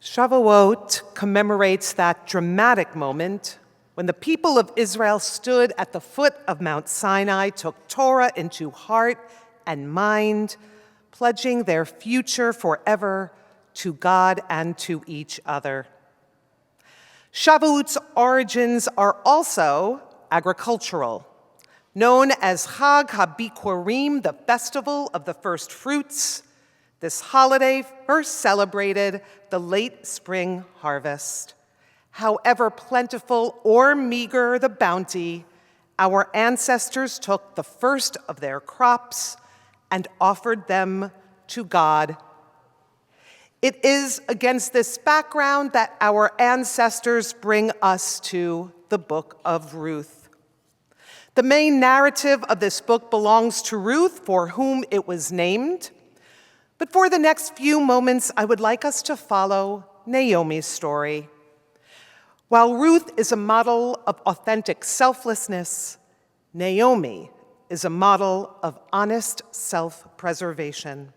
Shavuot commemorates that dramatic moment when the people of Israel stood at the foot of Mount Sinai, took Torah into heart and mind, pledging their future forever to God and to each other. Shavuot's origins are also agricultural. Known as Chag HaBikurim, the festival of the first fruits, this holiday first celebrated the late spring harvest. However plentiful or meager the bounty, our ancestors took the first of their crops and offered them to God. It is against this background that our ancestors bring us to the Book of Ruth. The main narrative of this book belongs to Ruth, for whom it was named. But for the next few moments, I would like us to follow Naomi's story. While Ruth is a model of authentic selflessness, Naomi is a model of honest self-preservation.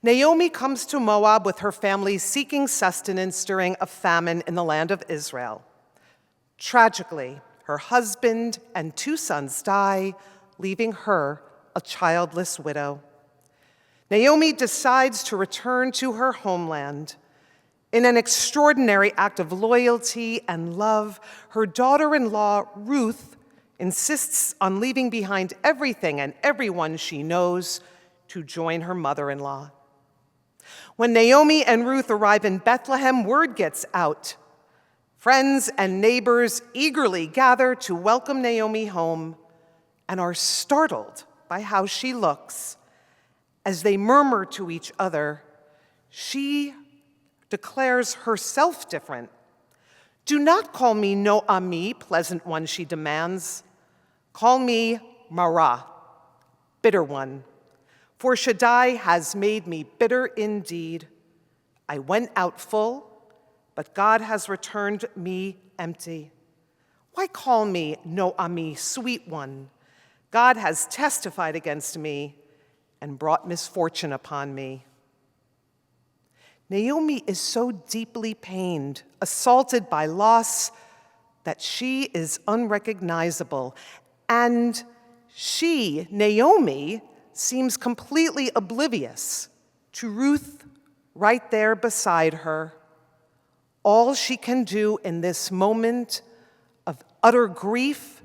Naomi comes to Moab with her family seeking sustenance during a famine in the land of Israel. Tragically, her husband and 2 sons die, leaving her a childless widow. Naomi decides to return to her homeland. In an extraordinary act of loyalty and love, her daughter-in-law, Ruth, insists on leaving behind everything and everyone she knows to join her mother-in-law. When Naomi and Ruth arrive in Bethlehem, word gets out. Friends and neighbors eagerly gather to welcome Naomi home and are startled by how she looks. As they murmur to each other, she declares herself different. "Do not call me Naomi, pleasant one," she demands. "Call me Mara, bitter one. For Shaddai has made me bitter indeed. I went out full, but God has returned me empty. Why call me Naomi, sweet one? God has testified against me and brought misfortune upon me." Naomi is so deeply pained, assaulted by loss, that she is unrecognizable. And she, Naomi, seems completely oblivious to Ruth right there beside her. All she can do in this moment of utter grief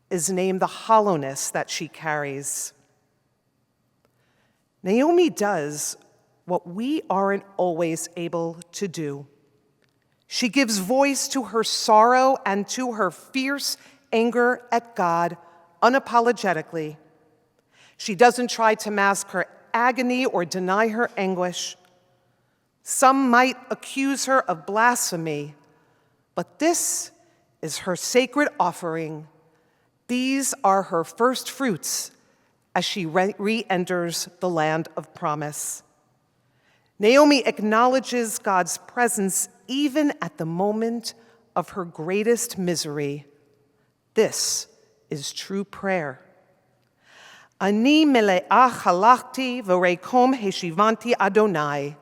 is name the hollowness that she carries. Naomi does what we aren't always able to do. She gives voice to her sorrow and to her fierce anger at God unapologetically. She doesn't try to mask her agony or deny her anguish. Some might accuse her of blasphemy, but this is her sacred offering. These are her first fruits as she re-enters the land of promise. Naomi acknowledges God's presence even at the moment of her greatest misery. This is true prayer. Ani mele'ah halachti v'reikom heshivanti Adonai.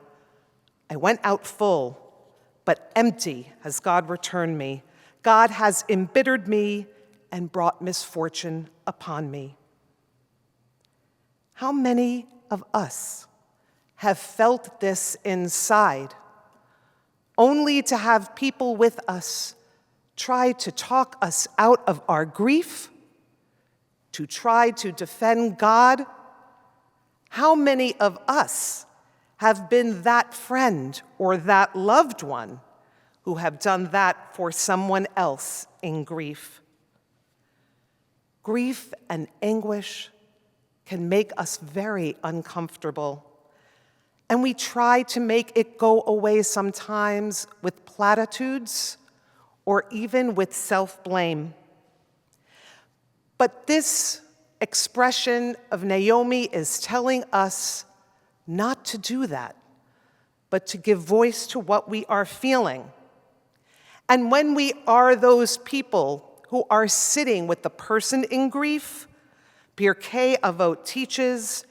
I went out full, but empty has God returned me. God has embittered me and brought misfortune upon me. How many of us have felt this inside, only to have people with us try to talk us out of our grief, to try to defend God? How many of us have been that friend or that loved one who have done that for someone else in grief? Grief and anguish can make us very uncomfortable. And we try to make it go away sometimes with platitudes or even with self-blame. But this expression of Naomi is telling us not to do that, but to give voice to what we are feeling. And when we are those people who are sitting with the person in grief, Pirkei Avot teaches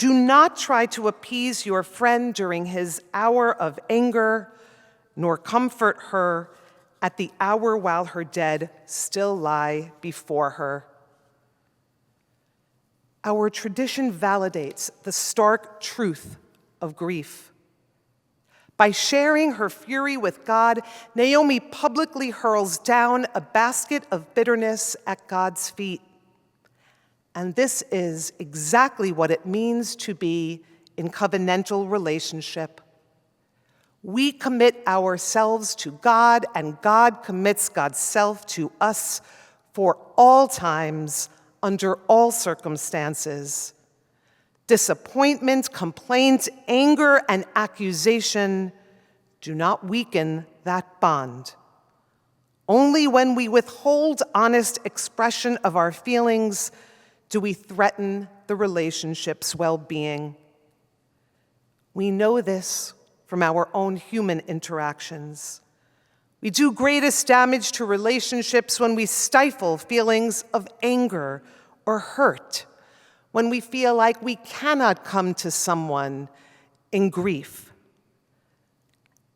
Do not try to appease your friend during his hour of anger, nor comfort her at the hour while her dead still lie before her. Our tradition validates the stark truth of grief. By sharing her fury with God, Naomi publicly hurls down a basket of bitterness at God's feet. And this is exactly what it means to be in covenantal relationship. We commit ourselves to God, and God commits God's self to us for all times, under all circumstances. Disappointment, complaint, anger, and accusation do not weaken that bond. Only when we withhold honest expression of our feelings do we threaten the relationship's well-being. We know this from our own human interactions. We do greatest damage to relationships when we stifle feelings of anger or hurt, when we feel like we cannot come to someone in grief.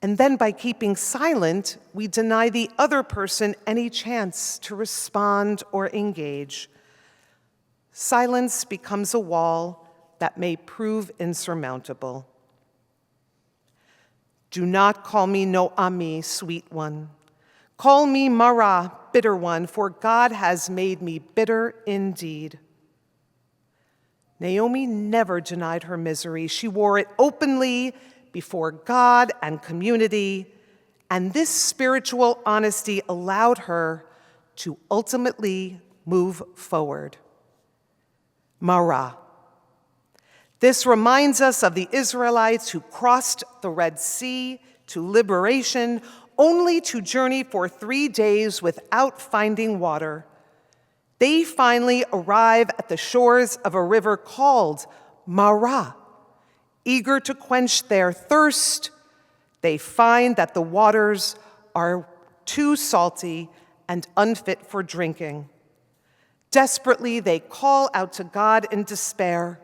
And then by keeping silent, we deny the other person any chance to respond or engage. Silence becomes a wall that may prove insurmountable. Do not call me Naomi, sweet one. Call me Mara, bitter one, for God has made me bitter indeed. Naomi never denied her misery. She wore it openly before God and community, and this spiritual honesty allowed her to ultimately move forward. Mara. This reminds us of the Israelites who crossed the Red Sea to liberation, only to journey for 3 days without finding water. They finally arrive at the shores of a river called Mara. Eager to quench their thirst, they find that the waters are too salty and unfit for drinking. Desperately, they call out to God in despair.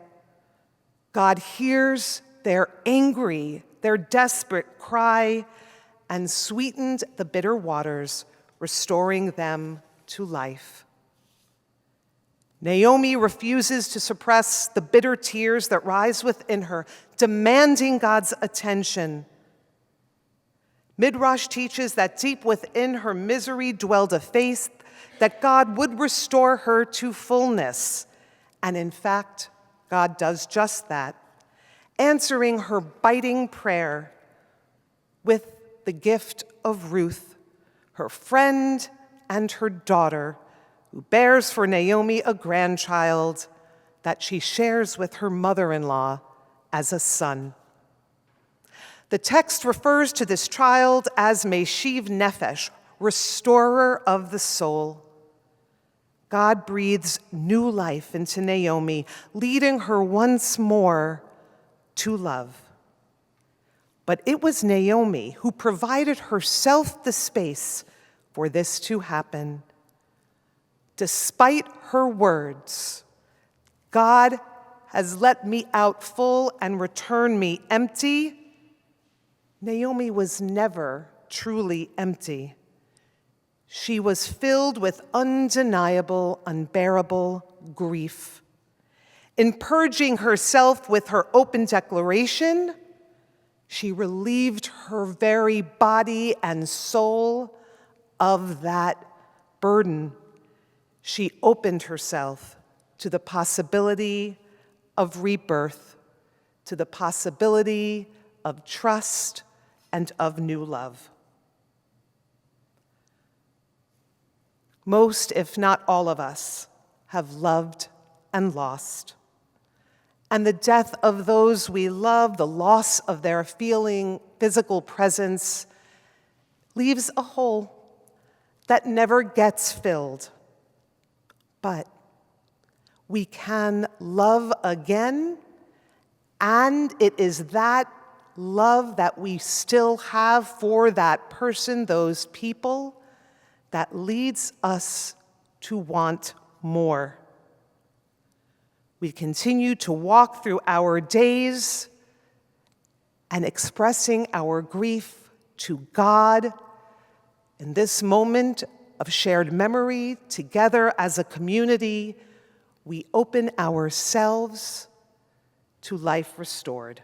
God hears their angry, their desperate cry, and sweetened the bitter waters, restoring them to life. Naomi refuses to suppress the bitter tears that rise within her, demanding God's attention. Midrash teaches that deep within her misery dwelled a faith that God would restore her to fullness. And in fact, God does just that, answering her biting prayer with the gift of Ruth, her friend and her daughter, who bears for Naomi a grandchild that she shares with her mother-in-law as a son. The text refers to this child as Meshiv Nefesh, restorer of the soul. God breathes new life into Naomi, leading her once more to love. But it was Naomi who provided herself the space for this to happen. Despite her words, God has let me out full and returned me empty. Naomi was never truly empty. She was filled with undeniable, unbearable grief. In purging herself with her open declaration, she relieved her very body and soul of that burden. She opened herself to the possibility of rebirth, to the possibility of trust and of new love. Most, if not all of us, have loved and lost. And the death of those we love, the loss of their physical presence, leaves a hole that never gets filled. But we can love again, and it is that love that we still have for that person, those people, that leads us to want more. we continue to walk through our days and expressing our grief to God in this moment of shared memory together as a community. We open ourselves to life restored.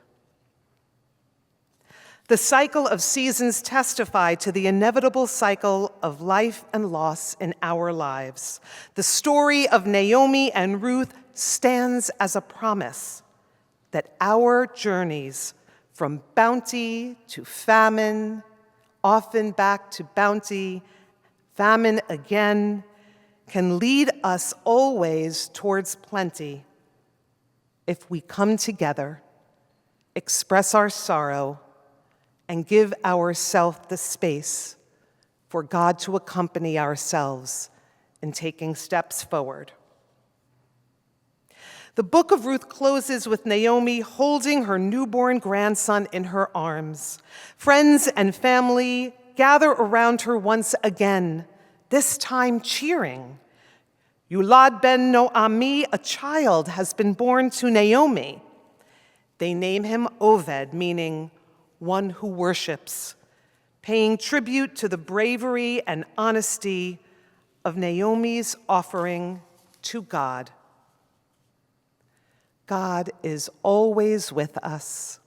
The cycle of seasons testify to the inevitable cycle of life and loss in our lives. The story of Naomi and Ruth stands as a promise that our journeys from bounty to famine, often back to bounty, famine again, can lead us always towards plenty if we come together, express our sorrow, and give ourselves the space for God to accompany ourselves in taking steps forward. The Book of Ruth closes with Naomi holding her newborn grandson in her arms. Friends and family gather around her once again, this time cheering. Yulad ben Naomi, a child, has been born to Naomi. They name him Oved, meaning one who worships, paying tribute to the bravery and honesty of Naomi's offering to God. God is always with us,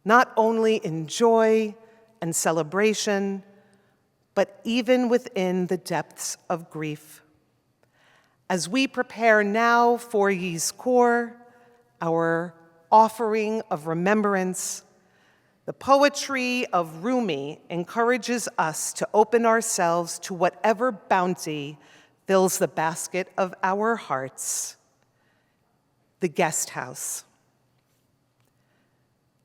not only in joy and celebration, but even within the depths of grief. As we prepare now for Yizkor, our offering of remembrance, the poetry of Rumi encourages us to open ourselves to whatever bounty fills the basket of our hearts. The guest house.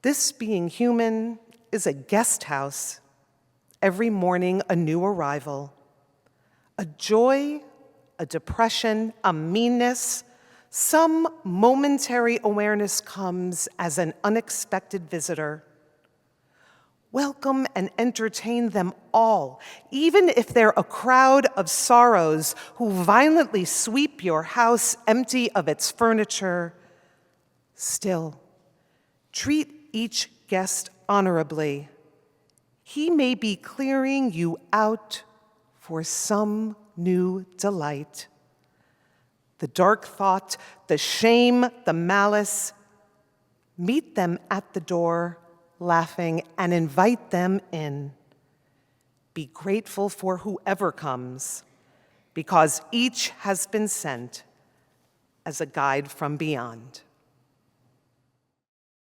This being human is a guest house, every morning a new arrival, a joy, a depression, a meanness. Some momentary awareness comes as an unexpected visitor. Welcome and entertain them all, even if they're a crowd of sorrows who violently sweep your house empty of its furniture. Still, treat each guest honorably. He may be clearing you out for some new delight. The dark thought, the shame, the malice, meet them at the door, laughing, and invite them in. Be grateful for whoever comes, because each has been sent as a guide from beyond.